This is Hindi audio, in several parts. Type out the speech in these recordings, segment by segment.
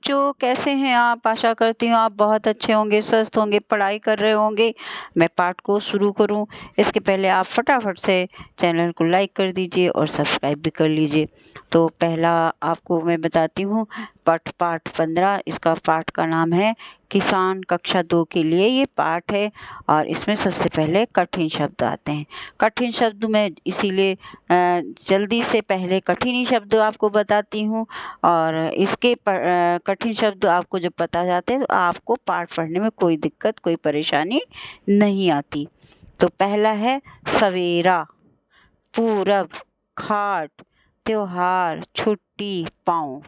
बच्चों, कैसे हैं आप? आशा करती हूँ आप बहुत अच्छे होंगे, स्वस्थ होंगे, पढ़ाई कर रहे होंगे। मैं पाठ को शुरू करूँ इसके पहले आप फटाफट से चैनल को लाइक कर दीजिए और सब्सक्राइब भी कर लीजिए। तो पहला आपको मैं बताती हूँ पाठ 15। इसका पाठ का नाम है किसान। कक्षा 2 के लिए ये पाठ है और इसमें सबसे पहले कठिन शब्द आते हैं। कठिन शब्द मैं इसीलिए जल्दी से पहले कठिन ही शब्द आपको बताती हूँ और इसके कठिन शब्द आपको जब पता जाते हैं तो आपको पाठ पढ़ने में कोई दिक्कत, कोई परेशानी नहीं आती। तो पहला है सवेरा, पूरब, खाट, त्योहार, छुट्टी, पाँव।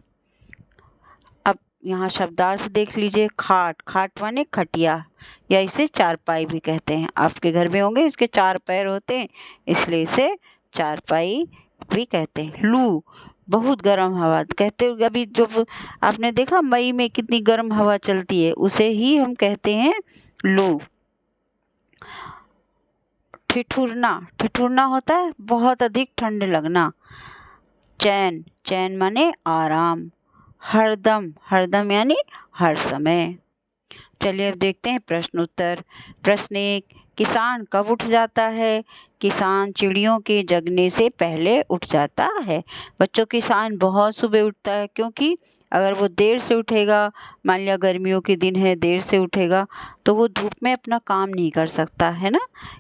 अब यहाँ शब्दार्थ देख लीजिए। खाट, खाट माने खटिया या इसे चारपाई भी कहते हैं। आपके घर में होंगे, इसके 4 पैर होते हैं इसलिए इसे चारपाई भी कहते हैं। लू, बहुत गर्म हवा कहते हैं। अभी जो आपने देखा मई में कितनी गर्म हवा चलती है उसे ही हम कहते हैं लू। ठिठुरना, ठिठुरना होता है बहुत अधिक ठंड लगना। चैन, चैन माने आराम। हरदम, हरदम यानी हर समय। चलिए अब देखते हैं प्रश्न उत्तर। प्रश्न 1, किसान कब उठ जाता है? किसान चिड़ियों के जगने से पहले उठ जाता है। बच्चों, किसान बहुत सुबह उठता है क्योंकि अगर वो देर से उठेगा, मान लिया गर्मियों के दिन है, देर से उठेगा तो वो धूप में अपना काम नहीं कर सकता है ना,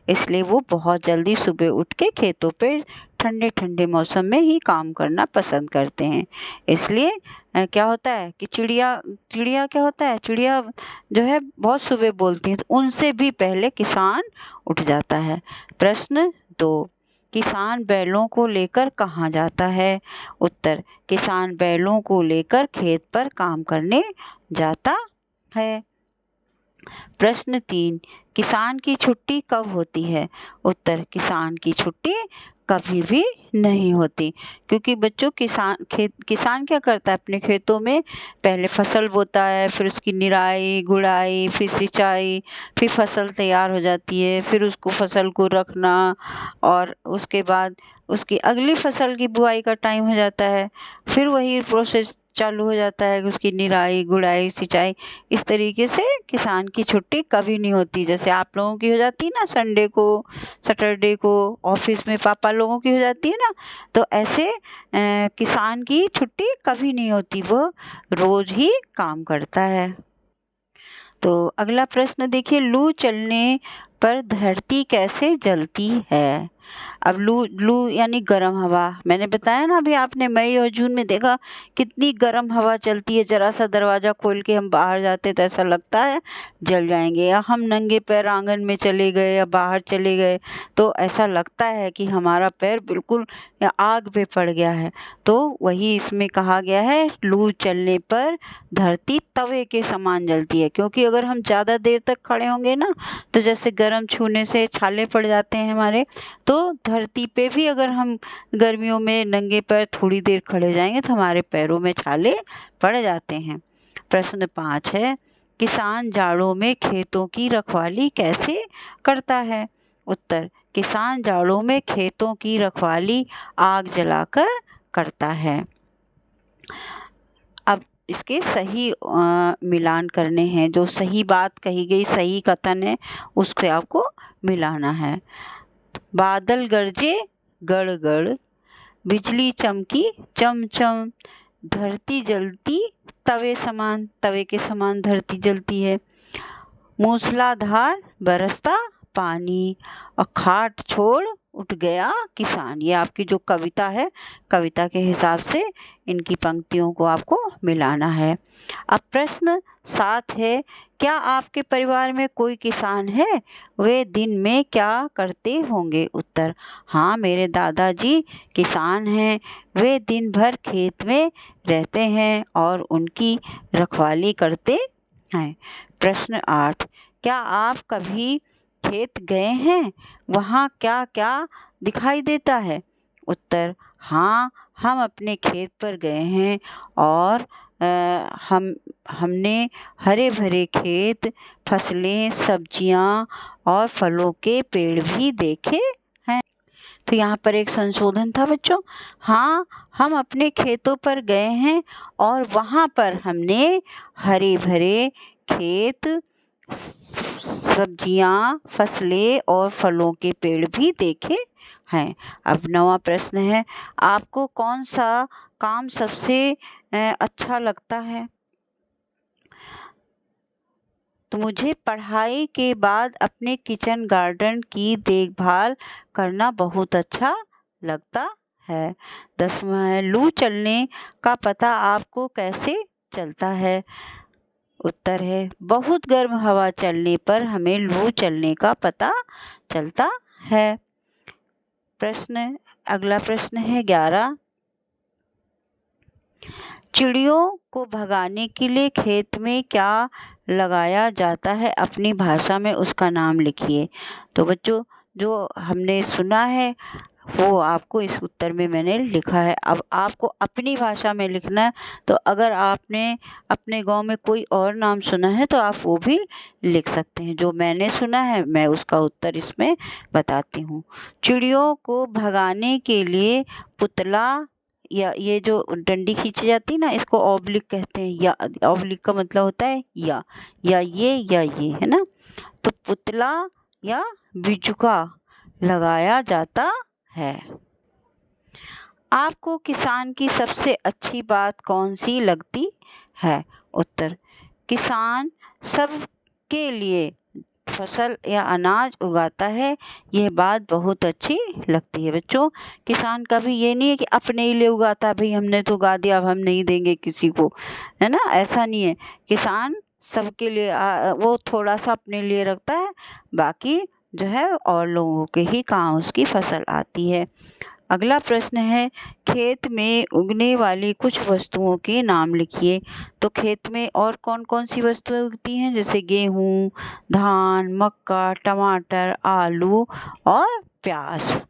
इसलिए वो बहुत जल्दी सुबह उठ के खेतों पे ठंडे ठंडे मौसम में ही काम करना पसंद करते हैं। इसलिए क्या होता है कि चिड़िया चिड़िया क्या होता है, चिड़िया जो है बहुत सुबह बोलती हैं तो उनसे भी पहले किसान उठ जाता है। प्रश्न 2, किसान बैलों को लेकर कहाँ जाता है? उत्तर, किसान बैलों को लेकर खेत पर काम करने जाता है। प्रश्न 3, किसान की छुट्टी कब होती है? उत्तर, किसान की छुट्टी कभी भी नहीं होती क्योंकि बच्चों किसान क्या करता है अपने खेतों में? पहले फसल बोता है, फिर उसकी निराई गुड़ाई, फिर सिंचाई, फिर फसल तैयार हो जाती है, फिर उसको फसल को रखना और उसके बाद उसकी अगली फसल की बुआई का टाइम हो जाता है, फिर वही प्रोसेस चालू हो जाता है उसकी निराई गुड़ाई सिंचाई। इस तरीके से किसान की छुट्टी कभी नहीं होती। जैसे आप लोगों की हो जाती है ना संडे को, सैटरडे को, ऑफिस में पापा लोगों की हो जाती है ना, तो ऐसे किसान की छुट्टी कभी नहीं होती, वो रोज ही काम करता है। तो अगला प्रश्न देखिए, लू चलने पर धरती कैसे जलती है? अब लू लू यानी गर्म हवा। मैंने बताया ना अभी, आपने मई और जून में देखा कितनी गर्म हवा चलती है। जरा सा दरवाजा खोल के हम बाहर जाते तो ऐसा लगता है जल जाएंगे, या हम नंगे पैर आंगन में चले गए या बाहर चले गए तो ऐसा लगता है कि हमारा पैर बिल्कुल या आग पे पड़ गया है। तो वही इसमें कहा गया है, लू चलने पर धरती तवे के समान जलती है। क्योंकि अगर हम ज़्यादा देर तक खड़े होंगे ना तो जैसे गर्म छूने से छाले पड़ जाते हैं हमारे, तो धरती पे भी अगर हम गर्मियों में नंगे पैर थोड़ी देर खड़े जाएंगे तो हमारे पैरों में छाले पड़ जाते हैं। प्रश्न 5 है, किसान जाड़ों में खेतों की रखवाली कैसे करता है? उत्तर, किसान जाड़ों में खेतों की रखवाली आग जलाकर करता है। अब इसके सही मिलान करने हैं, जो सही बात कही गई, सही कथन है उससे आपको मिलाना है। बादल गरजे गड़ गड़, बिजली चमकी चमचम, धरती जलती तवे समान, तवे के समान धरती जलती है। मूसलाधार बरसता पानी और खाट छोड़ उठ गया किसान। ये आपकी जो कविता है, कविता के हिसाब से इनकी पंक्तियों को आपको मिलाना है। अब प्रश्न 7 है, क्या आपके परिवार में कोई किसान है? वे दिन में क्या करते होंगे? उत्तर, हाँ, मेरे दादाजी किसान हैं। वे दिन भर खेत में रहते हैं और उनकी रखवाली करते हैं। प्रश्न 8, क्या आप कभी खेत गए हैं? वहाँ क्या क्या दिखाई देता है? उत्तर, हाँ, हम अपने खेत पर गए हैं और हमने हरे भरे खेत, फसलें, सब्जियां और फलों के पेड़ भी देखे हैं। तो यहाँ पर एक संशोधन था बच्चों। हाँ, हम अपने खेतों पर गए हैं और वहाँ पर हमने हरे भरे खेत, सब्जियाँ, फसलें और फलों के पेड़ भी देखे हैं। अब 9वां प्रश्न है, आपको कौन सा काम सबसे अच्छा लगता है? तो मुझे पढ़ाई के बाद अपने किचन गार्डन की देखभाल करना बहुत अच्छा लगता है। 10वां है, लू चलने का पता आपको कैसे चलता है? उत्तर है, बहुत गर्म हवा चलने पर हमें लू चलने का पता चलता है। अगला प्रश्न है 11, चिड़ियों को भगाने के लिए खेत में क्या लगाया जाता है? अपनी भाषा में उसका नाम लिखिए। तो बच्चों, जो हमने सुना है वो आपको इस उत्तर में मैंने लिखा है। अब आपको अपनी भाषा में लिखना है। तो अगर आपने अपने गांव में कोई और नाम सुना है तो आप वो भी लिख सकते हैं। जो मैंने सुना है मैं उसका उत्तर इसमें बताती हूँ। चिड़ियों को भगाने के लिए पुतला, या ये जो डंडी खींची जाती है ना, इसको ऑब्लिक कहते हैं। या ऑब्लिक का मतलब होता है या ये है ना। तो पुतला या बिजुका लगाया जाता है। आपको किसान की सबसे अच्छी बात कौन सी लगती है? उत्तर, किसान सबके लिए फसल या अनाज उगाता है, यह बात बहुत अच्छी लगती है। बच्चों, किसान कभी ये नहीं है कि अपने ही लिए उगाता है, भाई हमने तो उगा दिया अब हम नहीं देंगे किसी को, है ना, ऐसा नहीं है। किसान सबके लिए वो थोड़ा सा अपने लिए रखता है, बाकी जो है और लोगों के ही काम उसकी फसल आती है। अगला प्रश्न है, खेत में उगने वाली कुछ वस्तुओं के नाम लिखिए। तो खेत में और कौन कौन सी वस्तुएं उगती हैं? जैसे गेहूँ, धान, मक्का, टमाटर, आलू और प्याज।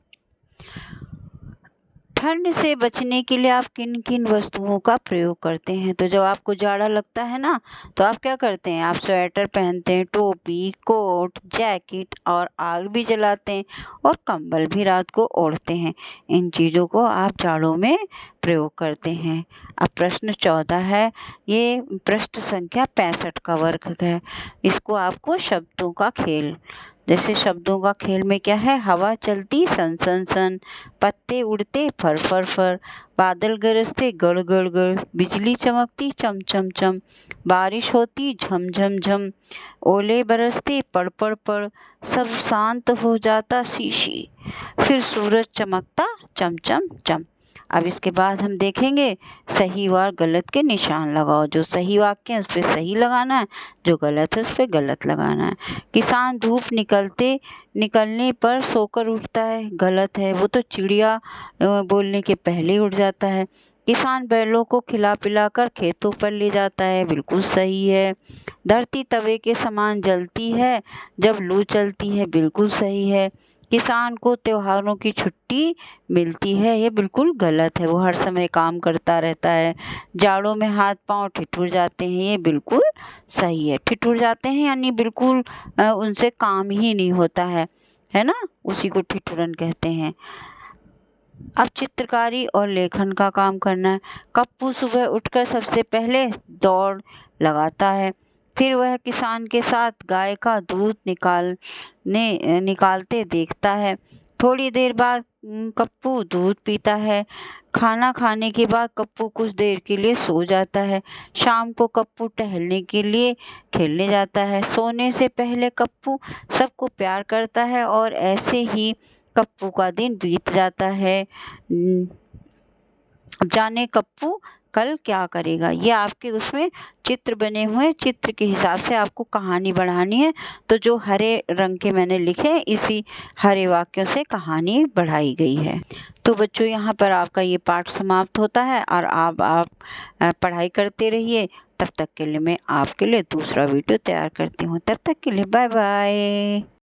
ठंड से बचने के लिए आप किन किन वस्तुओं का प्रयोग करते हैं? तो जब आपको जाड़ा लगता है ना, तो आप क्या करते हैं? आप स्वेटर पहनते हैं, टोपी, कोट, जैकेट और आग भी जलाते हैं और कंबल भी रात को ओढ़ते हैं। इन चीज़ों को आप जाड़ों में प्रयोग करते हैं। अब प्रश्न 14 है, ये पृष्ठ संख्या 65 का वर्ग है। इसको आपको शब्दों का खेल, जैसे शब्दों का खेल में क्या है? हवा चलती सन सन सन, पत्ते उड़ते फर फर फर, बादल गरजते गड़ गड़ गड़, बिजली चमकती चम चम चम, बारिश होती झम झम झम, ओले बरसते पड़ पड़ पड़, सब शांत हो जाता शी शी, फिर सूरज चमकता चम चम चम। अब इसके बाद हम देखेंगे सही और गलत के निशान लगाओ। जो सही वाक्य है उस पर सही लगाना है, जो गलत है उस पर गलत लगाना है। किसान धूप निकलने पर सोकर उठता है, गलत है, वो तो चिड़िया बोलने के पहले ही उठ जाता है। किसान बैलों को खिला पिला कर खेतों पर ले जाता है, बिल्कुल सही है। धरती तवे के समान जलती है जब लू चलती है, बिल्कुल सही है। किसान को त्योहारों की छुट्टी मिलती है, ये बिल्कुल गलत है, वो हर समय काम करता रहता है। जाड़ों में हाथ पांव ठिठुर जाते हैं, ये बिल्कुल सही है। ठिठुर जाते हैं यानी बिल्कुल उनसे काम ही नहीं होता है ना, उसी को ठिठुरन कहते हैं। अब चित्रकारी और लेखन का काम करना है। कप्पू सुबह उठकर सबसे पहले दौड़ लगाता है, फिर वह किसान के साथ गाय का दूध निकालते देखता है। थोड़ी देर बाद कप्पू दूध पीता है। खाना खाने के बाद कप्पू कुछ देर के लिए सो जाता है। शाम को कप्पू टहलने के लिए खेलने जाता है। सोने से पहले कप्पू सबको प्यार करता है और ऐसे ही कप्पू का दिन बीत जाता है। अब जाने कप्पू कल क्या करेगा। ये आपके उसमें चित्र बने हुए, चित्र के हिसाब से आपको कहानी बढ़ानी है। तो जो हरे रंग के मैंने लिखे, इसी हरे वाक्यों से कहानी बढ़ाई गई है। तो बच्चों, यहाँ पर आपका ये पाठ समाप्त होता है और आप पढ़ाई करते रहिए। तब तक के लिए मैं आपके लिए दूसरा वीडियो तैयार करती हूँ। तब तक के लिए बाय बाय।